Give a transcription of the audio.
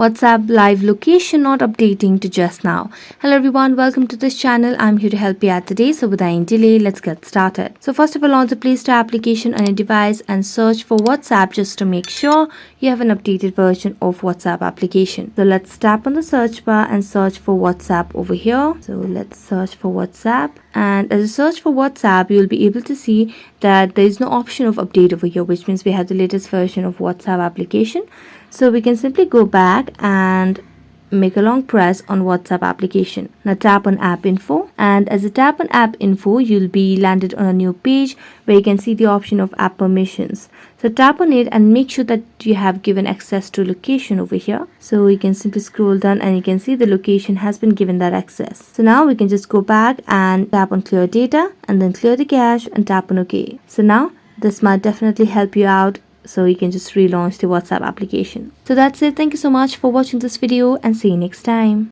WhatsApp live location not updating to just now. Hello everyone, welcome to this channel. I'm here to help you out today. So without any delay, let's get started. So first of all, on the Play Store application on your device and search for WhatsApp just to make sure you have an updated version of WhatsApp application. So let's tap on the search bar and search for WhatsApp over here. So let's search for WhatsApp. And as you search for WhatsApp, you'll be able to see that there is no option of update over here, which means we have the latest version of WhatsApp application. So we can simply go back and make a long press on WhatsApp application. Now tap on app info, and as you tap on app info, you'll be landed on a new page where you can see the option of app permissions. So tap on it and make sure that you have given access to location over here. So you can simply scroll down and you can see the location has been given that access. So now we can just go back and tap on clear data and then clear the cache and tap on OK. So now this might definitely help you out, so you can just relaunch the WhatsApp application. So that's it. Thank you so much for watching this video and see you next time.